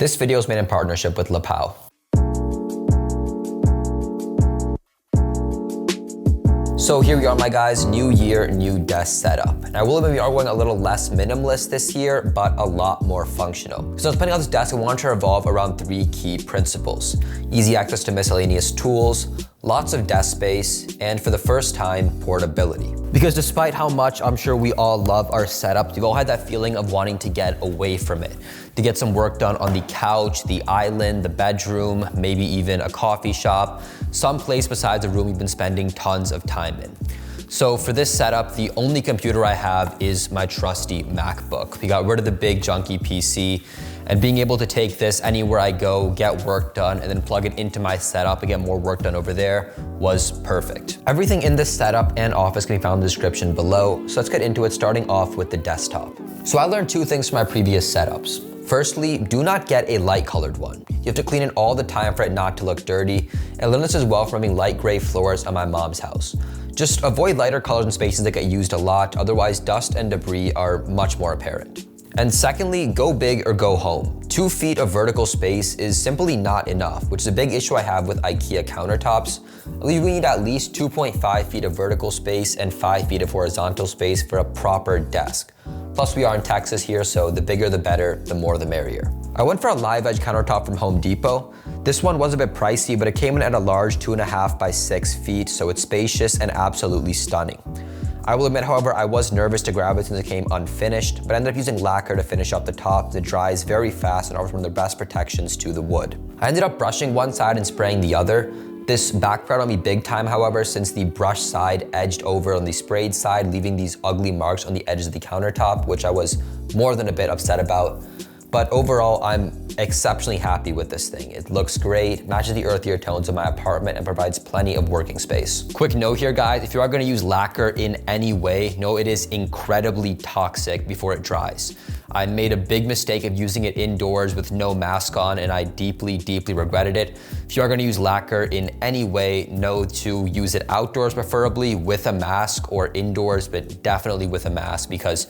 This video is made in partnership with Lepow. So here we are, my guys, new year, new desk setup. And I will admit we are going a little less minimalist this year, but a lot more functional. So depending on this desk, I want to revolve around 3 key principles: easy access to miscellaneous tools, lots of desk space, and for the first time, portability. Because despite how much I'm sure we all love our setup, we've all had that feeling of wanting to get away from it, to get some work done on the couch, the island, the bedroom, maybe even a coffee shop, some place besides the room you've been spending tons of time in. So for this setup, the only computer I have is my trusty MacBook. We got rid of the big junky PC, and being able to take this anywhere I go, get work done, and then plug it into my setup and get more work done over there was perfect. Everything in this setup and office can be found in the description below, so let's get into it, starting off with the desktop. So I learned 2 things from my previous setups. Firstly, do not get a light colored one. You have to clean it all the time for it not to look dirty, and I learned this as well from having light gray floors at my mom's house. Just avoid lighter colors in spaces that get used a lot, otherwise dust and debris are much more apparent. And secondly, go big or go home. 2 feet of vertical space is simply not enough, which is a big issue I have with IKEA countertops. I believe we need at least 2.5 feet of vertical space and 5 feet of horizontal space for a proper desk. Plus we are in Texas here, so the bigger the better, the more the merrier. I went for a live edge countertop from Home Depot. This one was a bit pricey, but it came in at a large 2.5 by 6 feet, so it's spacious and absolutely stunning. I will admit, however, I was nervous to grab it since it came unfinished, but I ended up using lacquer to finish up the top. It dries very fast and offers one of the best protections to the wood. I ended up brushing one side and spraying the other. This backfired on me big time, however, since the brush side edged over on the sprayed side, leaving these ugly marks on the edges of the countertop, which I was more than a bit upset about. But overall, I'm exceptionally happy with this thing. It looks great, matches the earthier tones of my apartment, and provides plenty of working space. Quick note here, guys, if you are gonna use lacquer in any way, know it is incredibly toxic before it dries. I made a big mistake of using it indoors with no mask on, and I deeply, deeply regretted it. If you are gonna use lacquer in any way, know to use it outdoors preferably with a mask, or indoors, but definitely with a mask, because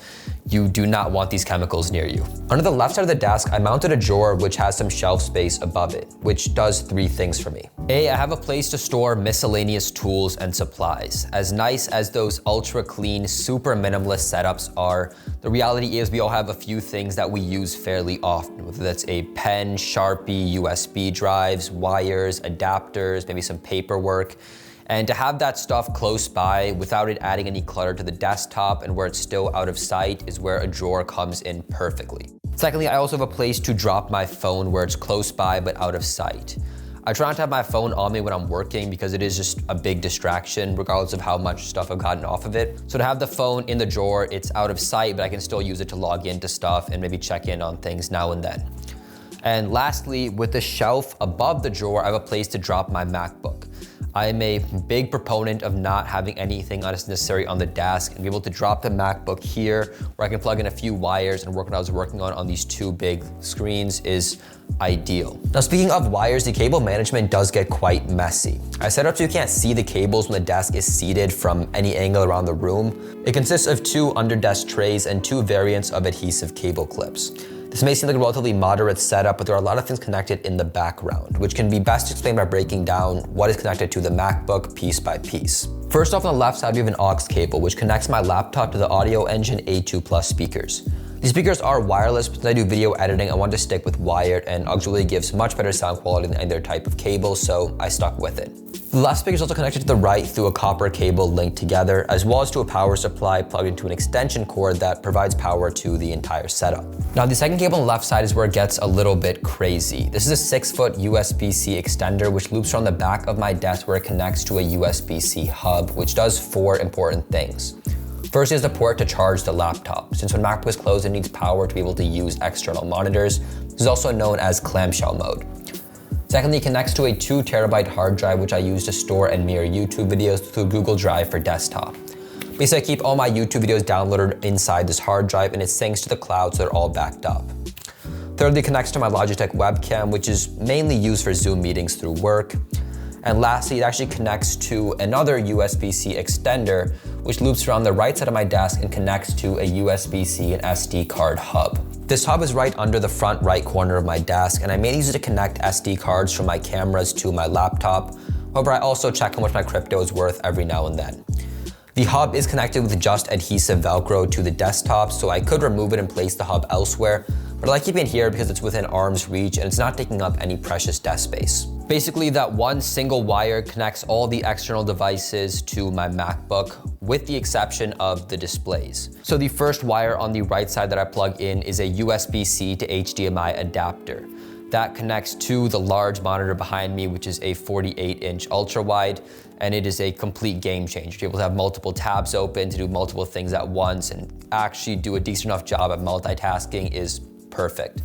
you do not want these chemicals near you. Under the left side of the desk, I mounted a drawer which has some shelf space above it, which does 3 things for me. A, I have a place to store miscellaneous tools and supplies. As nice as those ultra clean, super minimalist setups are, the reality is we all have a few things that we use fairly often, whether that's a pen, Sharpie, USB drives, wires, adapters, maybe some paperwork. And to have that stuff close by without it adding any clutter to the desktop and where it's still out of sight is where a drawer comes in perfectly. Secondly, I also have a place to drop my phone where it's close by but out of sight. I try not to have my phone on me when I'm working because it is just a big distraction regardless of how much stuff I've gotten off of it. So to have the phone in the drawer, it's out of sight, but I can still use it to log into stuff and maybe check in on things now and then. And lastly, with the shelf above the drawer, I have a place to drop my MacBook. I am a big proponent of not having anything unnecessary on the desk and be able to drop the MacBook here where I can plug in a few wires and work what I was working on these 2 big screens is ideal. Now, speaking of wires, the cable management does get quite messy. I set it up so you can't see the cables when the desk is seated from any angle around the room. It consists of 2 under-desk trays and 2 variants of adhesive cable clips. This may seem like a relatively moderate setup, but there are a lot of things connected in the background, which can be best explained by breaking down what is connected to the MacBook piece by piece. First off, on the left side, we have an aux cable, which connects my laptop to the Audio Engine A2+ speakers. These speakers are wireless, but since I do video editing, I wanted to stick with wired, and auxiliary gives much better sound quality than any other type of cable, so I stuck with it. The left speaker is also connected to the right through a copper cable linked together, as well as to a power supply plugged into an extension cord that provides power to the entire setup. Now, the second cable on the left side is where it gets a little bit crazy. This is a 6-foot USB-C extender, which loops around the back of my desk where it connects to a USB-C hub, which does 4 important things. First is the port to charge the laptop. Since when MacBook is closed, it needs power to be able to use external monitors. This is also known as clamshell mode. Secondly, it connects to a 2 terabyte hard drive, which I use to store and mirror YouTube videos through Google Drive for desktop. Basically, I keep all my YouTube videos downloaded inside this hard drive, and it syncs to the cloud so they're all backed up. Thirdly, it connects to my Logitech webcam, which is mainly used for Zoom meetings through work. And lastly, it actually connects to another USB-C extender, which loops around the right side of my desk and connects to a USB-C and SD card hub. This hub is right under the front right corner of my desk, and I mainly use it to connect SD cards from my cameras to my laptop. However, I also check how much my crypto is worth every now and then. The hub is connected with just adhesive Velcro to the desktop, so I could remove it and place the hub elsewhere, but I like keeping it here because it's within arm's reach and it's not taking up any precious desk space. Basically, that one single wire connects all the external devices to my MacBook, with the exception of the displays. So the first wire on the right side that I plug in is a USB-C to HDMI adapter. That connects to the large monitor behind me, which is a 48-inch ultra-wide, and it is a complete game changer. You're able to have multiple tabs open to do multiple things at once and actually do a decent enough job at multitasking is perfect.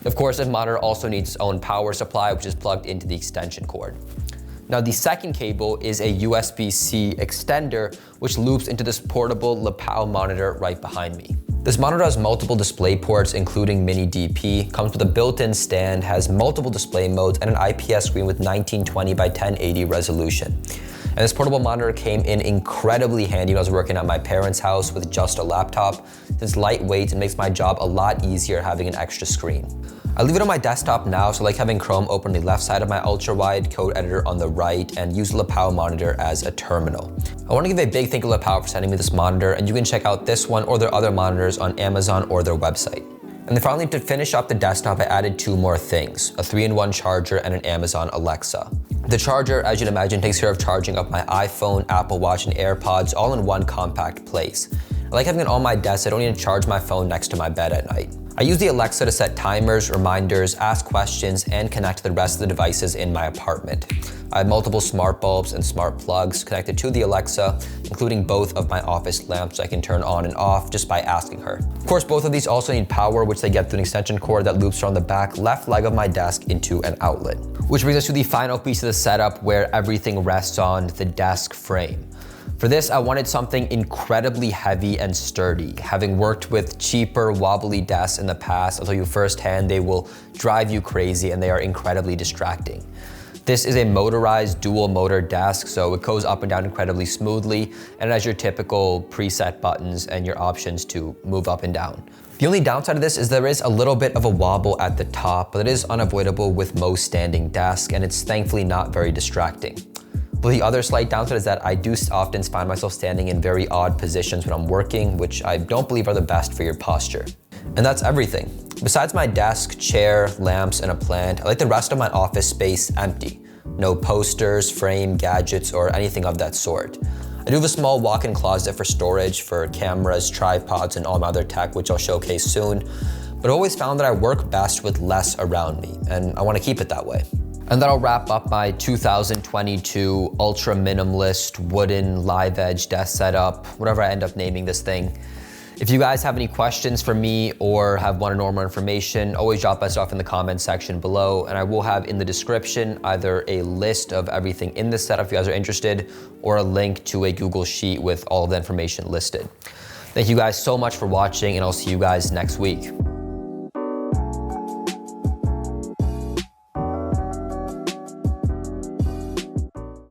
Of course, this monitor also needs its own power supply, which is plugged into the extension cord. Now, the second cable is a USB-C extender, which loops into this portable Lepow monitor right behind me. This monitor has multiple display ports, including mini DP, comes with a built-in stand, has multiple display modes, and an IPS screen with 1920 by 1080 resolution. And this portable monitor came in incredibly handy when I was working at my parents' house with just a laptop. It's lightweight and makes my job a lot easier having an extra screen. I leave it on my desktop now, so I like having Chrome open on the left side of my ultra-wide, code editor on the right, and use the Lepow monitor as a terminal. I want to give a big thank you to Lepow for sending me this monitor, and you can check out this one or their other monitors on Amazon or their website. And then finally, to finish up the desktop, I added two more things, a 3-in-1 charger and an Amazon Alexa. The charger, as you'd imagine, takes care of charging up my iPhone, Apple Watch, and AirPods all in one compact place. I like having it on my desk, so I don't need to charge my phone next to my bed at night. I use the Alexa to set timers, reminders, ask questions, and connect to the rest of the devices in my apartment. I have multiple smart bulbs and smart plugs connected to the Alexa, including both of my office lamps I can turn on and off just by asking her. Of course, both of these also need power, which they get through an extension cord that loops around the back left leg of my desk into an outlet. Which brings us to the final piece of the setup where everything rests on the desk frame. For this, I wanted something incredibly heavy and sturdy. Having worked with cheaper, wobbly desks in the past, I'll tell you firsthand, they will drive you crazy and they are incredibly distracting. This is a motorized dual motor desk, so it goes up and down incredibly smoothly, and it has your typical preset buttons and your options to move up and down. The only downside of this is there is a little bit of a wobble at the top, but it is unavoidable with most standing desks, and it's thankfully not very distracting. But the other slight downside is that I do often find myself standing in very odd positions when I'm working, which I don't believe are the best for your posture. And that's everything. Besides my desk, chair, lamps, and a plant, I like the rest of my office space empty. No posters, frame, gadgets, or anything of that sort. I do have a small walk-in closet for storage for cameras, tripods, and all my other tech, which I'll showcase soon. But I've always found that I work best with less around me, and I want to keep it that way. And that'll wrap up my 2022 ultra minimalist wooden live edge desk setup, whatever I end up naming this thing. If you guys have any questions for me or have wanted more information, always drop that stuff in the comments section below, and I will have in the description either a list of everything in this setup if you guys are interested, or a link to a Google Sheet with all of the information listed. Thank you guys so much for watching, and I'll see you guys next week.